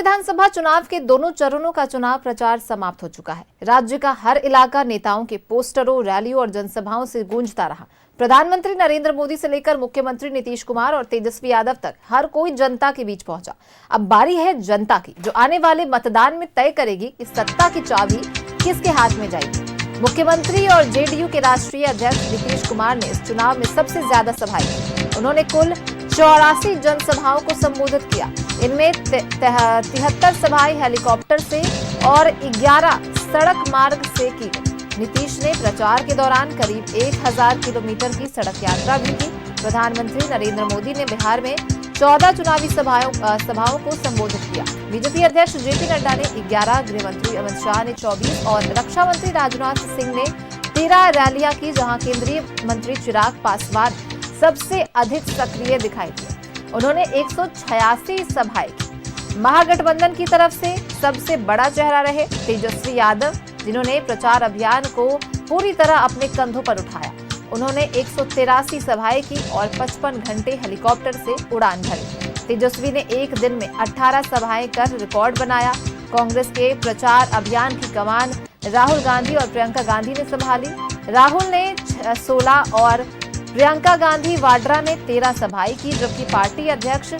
विधानसभा चुनाव के दोनों चरणों का चुनाव प्रचार समाप्त हो चुका है। राज्य का हर इलाका नेताओं के पोस्टरों, रैलियों और जनसभाओं से गूंजता रहा। प्रधानमंत्री नरेंद्र मोदी से लेकर मुख्यमंत्री नीतीश कुमार और तेजस्वी यादव तक हर कोई जनता के बीच पहुंचा। अब बारी है जनता की, जो आने वाले मतदान में तय करेगी कि सत्ता की चाबी किसके हाथ में जाएगी। मुख्यमंत्री और जेडीयू के राष्ट्रीय अध्यक्ष नीतीश कुमार ने इस चुनाव में सबसे ज्यादा सभाएं की। उन्होंने कुल 84 जनसभाओं को संबोधित किया। इनमें 73 सभाएं हेलीकॉप्टर से और 11 सड़क मार्ग से की गई। नीतीश ने प्रचार के दौरान करीब 1000 किलोमीटर की सड़क यात्रा भी की। प्रधानमंत्री नरेंद्र मोदी ने बिहार में 14 चुनावी सभाओं को संबोधित किया। बीजेपी अध्यक्ष जेपी नड्डा ने 11, गृह मंत्री अमित शाह ने 24 और रक्षा मंत्री राजनाथ सिंह ने 13 रैलियां की, जहां केंद्रीय मंत्री चिराग पासवान सबसे अधिक सक्रिय दिखाई दिए। उन्होंने 186 सभाएं की। महागठबंधन की तरफ से सबसे बड़ा चेहरा रहे तेजस्वी यादव, जिन्होंने प्रचार अभियान को पूरी तरह अपने कंधों पर उठाया। उन्होंने 183 सभाएं की और 55 घंटे हेलीकॉप्टर से उड़ान भरी। तेजस्वी ने एक दिन में 18 सभाएं कर रिकॉर्ड बनाया। कांग्रेस के प्रचार अभियान की कमान राहुल गांधी और प्रियंका गांधी ने संभाली। राहुल ने 16 और प्रियंका गांधी वाड्रा ने 13 सभाएं की, जबकि पार्टी अध्यक्ष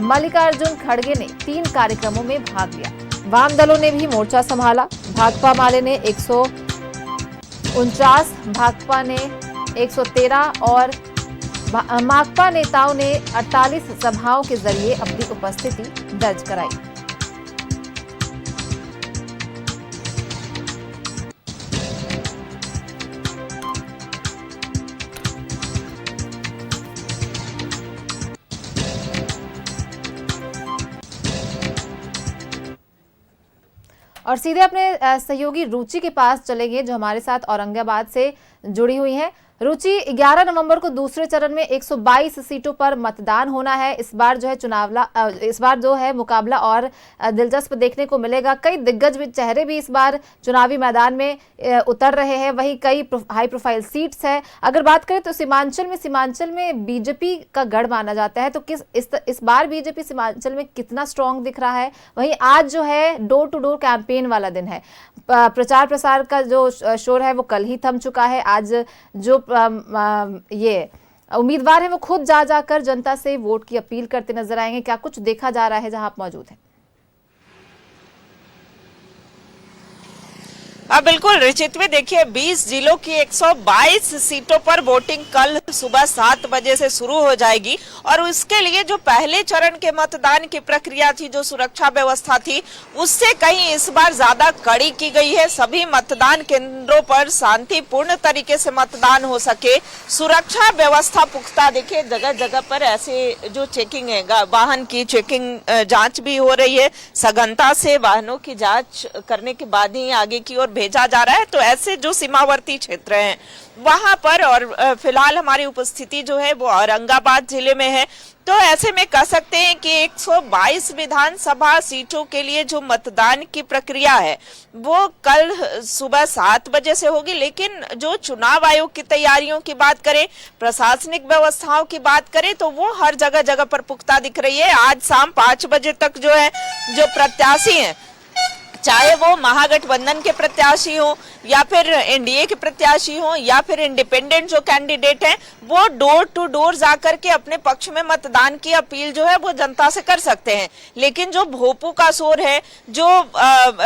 मल्लिकार्जुन खड़गे ने 3 कार्यक्रमों में भाग लिया। वाम दलों ने भी मोर्चा संभाला। भाकपा माले ने 149, भाकपा ने 113 और माकपा नेताओं ने 48 सभाओं के जरिए अपनी उपस्थिति दर्ज कराई। और सीधे अपने सहयोगी रुचि के पास चलेंगे, जो हमारे साथ औरंगाबाद से जुड़ी हुई हैं। रुचि, 11 नवंबर को दूसरे चरण में 122 सीटों पर मतदान होना है। इस बार जो है मुकाबला और दिलचस्प देखने को मिलेगा। कई दिग्गज चेहरे भी इस बार चुनावी मैदान में उतर रहे हैं। वहीं कई हाई प्रोफाइल सीट्स है। अगर बात करें तो सीमांचल में बीजेपी का गढ़ माना जाता है, तो इस बार बीजेपी सीमांचल में कितना स्ट्रांग दिख रहा है। वहीं आज जो है डोर टू डोर कैंपेन वाला दिन है। प्रचार प्रसार का जो शोर है वो कल ही थम चुका है। आज जो ये उम्मीदवार है वो खुद जाकर जनता से वोट की अपील करते नजर आएंगे। क्या कुछ देखा जा रहा है जहां आप मौजूद हैं? बिल्कुल रिचित में देखिए, 20 जिलों की 122 सीटों पर वोटिंग कल सुबह 7 बजे से शुरू हो जाएगी। और उसके लिए जो पहले चरण के मतदान की प्रक्रिया थी, जो सुरक्षा व्यवस्था थी, उससे कहीं इस बार ज्यादा कड़ी की गई है। सभी मतदान केंद्रों पर शांतिपूर्ण तरीके से मतदान हो सके, सुरक्षा व्यवस्था पुख्ता। देखिए जगह जगह पर ऐसे जो चेकिंग है, वाहन की चेकिंग जांच भी हो रही है। सघनता से वाहनों की जांच करने के बाद ही आगे की ओर भेजा जा रहा है। तो ऐसे जो सीमावर्ती क्षेत्र हैं वहां पर, और फिलहाल हमारी उपस्थिति जो है वो औरंगाबाद जिले में है, तो ऐसे में कह सकते हैं कि 122 विधानसभा सीटों के लिए जो मतदान की प्रक्रिया है वो कल सुबह 7 बजे से होगी। लेकिन जो चुनाव आयोग की तैयारियों की बात करें, प्रशासनिक व्यवस्थाओं की बात करें, तो वो हर जगह जगह पर पुख्ता दिख रही है। आज शाम 5 बजे तक जो है, जो प्रत्याशी हैं, चाहे वो महागठबंधन के प्रत्याशी हो या फिर एनडीए के प्रत्याशी हो या फिर इंडिपेंडेंट जो कैंडिडेट हैं, वो डोर टू डोर जाकर के अपने पक्ष में मतदान की अपील जो है वो जनता से कर सकते हैं। लेकिन जो भोपू का शोर है, जो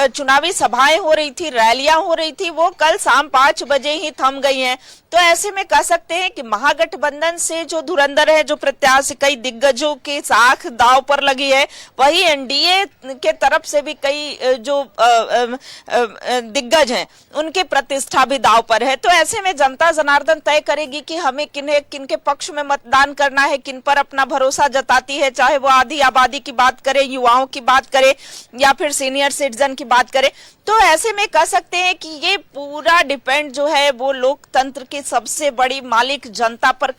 चुनावी सभाएं हो रही थी, रैलियां हो रही थी, वो कल शाम 5 बजे ही थम गई हैं। तो ऐसे में कह सकते हैं कि महागठबंधन से जो धुरंधर है, जो प्रत्याशी, कई दिग्गजों की साख दांव पर लगी है, वही एनडीए के तरफ से भी कई जो दिग्गज हैं उनके प्रतिष्ठा भी दांव पर है। तो ऐसे में जनता जनार्दन तय करेगी कि हमें किनके पक्ष में मतदान करना है, किन पर अपना भरोसा जताती है, चाहे वो आधी आबादी की बात करें, युवाओं की बात करें या फिर सीनियर सिटीजन की बात करें। तो ऐसे में कह सकते हैं कि ये पूरा डिपेंड जो है वो लोकतंत्र की सबसे बड़ी मालिक जनता पर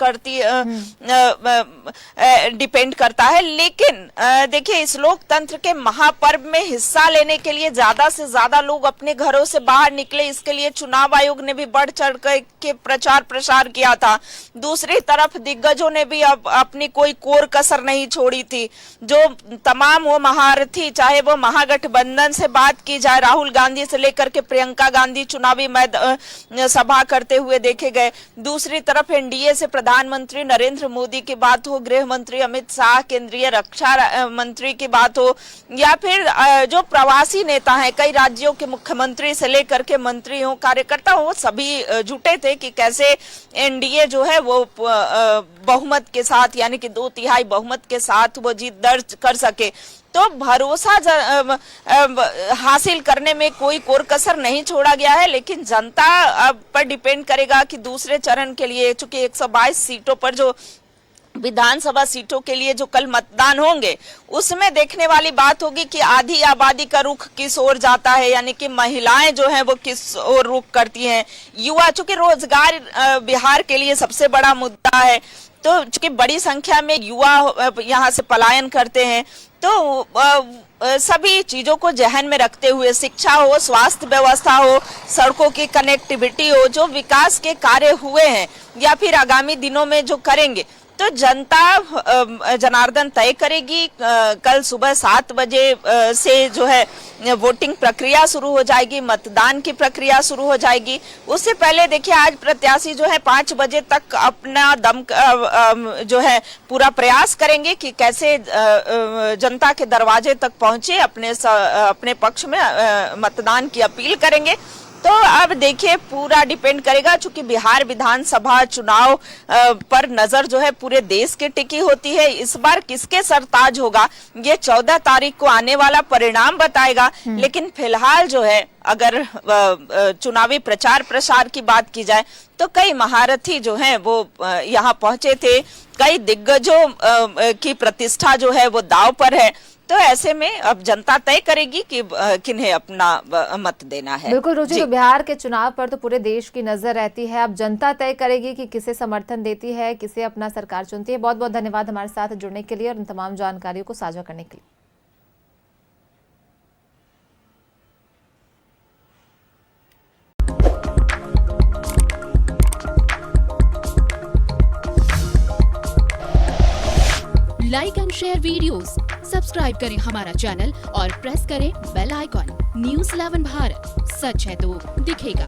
डिपेंड करता है। लेकिन देखिए, इस लोकतंत्र के महापर्व में हिस्सा लेने के लिए ज्यादा से ज्यादा लोग अपने घरों से बाहर निकले, इसके लिए चुनाव आयोग ने भी बढ़ चढ़ के प्रचार प्रसार किया था। दूसरी तरफ दिग्गजों ने भी अब अपनी कोई कोर कसर नहीं छोड़ी थी। जो तमाम वो महारथी, चाहे वो महागठबंधन से बात की जाए, राहुल गांधी से लेकर के प्रियंका गांधी चुनावी सभा करते हुए देखे गए। दूसरी तरफ एनडीए से प्रधानमंत्री नरेंद्र मोदी की बात हो, गृह मंत्री अमित शाह, केंद्रीय रक्षा मंत्री की बात हो, या फिर जो प्रवासी नेता हैं, कई राज्यों के मुख्यमंत्री से लेकर के मंत्री हो, कार्यकर्ता हो, सभी जुटे थे कि कैसे एनडीए जो है वो बहुमत के साथ, यानी कि 2/3 बहुमत के साथ वो जीत दर्ज कर सके। तो भरोसा हासिल करने में कोई कोर कसर नहीं छोड़ा गया है, लेकिन जनता पर डिपेंड करेगा कि दूसरे चरण के लिए, चूंकि 122 सीटों पर, जो विधानसभा सीटों के लिए जो कल मतदान होंगे, उसमें देखने वाली बात होगी कि आधी आबादी का रुख किस ओर जाता है, यानी कि महिलाएं जो हैं वो किस ओर रुख करती हैं। युवा, चूंकि रोजगार बिहार के लिए सबसे बड़ा मुद्दा है, तो चूंकि बड़ी संख्या में युवा यहाँ से पलायन करते हैं, तो सभी चीजों को जहन में रखते हुए, शिक्षा हो, स्वास्थ्य व्यवस्था हो, सड़कों की कनेक्टिविटी हो, जो विकास के कार्य हुए हैं या फिर आगामी दिनों में जो करेंगे, तो जनता जनार्दन तय करेगी। कल सुबह 7 बजे से जो है वोटिंग प्रक्रिया शुरू हो जाएगी, मतदान की प्रक्रिया शुरू हो जाएगी। उससे पहले देखिए, आज प्रत्याशी जो है 5 बजे तक अपना दम जो है पूरा प्रयास करेंगे कि कैसे जनता के दरवाजे तक पहुंचे, अपने पक्ष में मतदान की अपील करेंगे। तो अब देखिए, पूरा डिपेंड करेगा, चूंकि बिहार विधानसभा चुनाव पर नजर जो है पूरे देश की टिकी होती है। इस बार किसके सरताज होगा, ये 14 तारीख को आने वाला परिणाम बताएगा। लेकिन फिलहाल जो है, अगर चुनावी प्रचार प्रसार की बात की जाए, तो कई महारथी जो हैं वो यहाँ पहुंचे थे। कई दिग्गजों की प्रतिष्ठा जो है वो दांव पर है। तो ऐसे में अब जनता तय करेगी कि किन्हें अपना मत देना है। बिल्कुल रुचि, तो बिहार के चुनाव पर तो पूरे देश की नजर रहती है। अब जनता तय करेगी कि किसे समर्थन देती है, किसे अपना सरकार चुनती है। बहुत बहुत धन्यवाद हमारे साथ जुड़ने के लिए और इन तमाम जानकारियों को साझा करने के लिए। Like and share videos, subscribe करें हमारा चैनल और प्रेस करें बेल आइकॉन। न्यूज़ 11 भारत, सच है तो दिखेगा।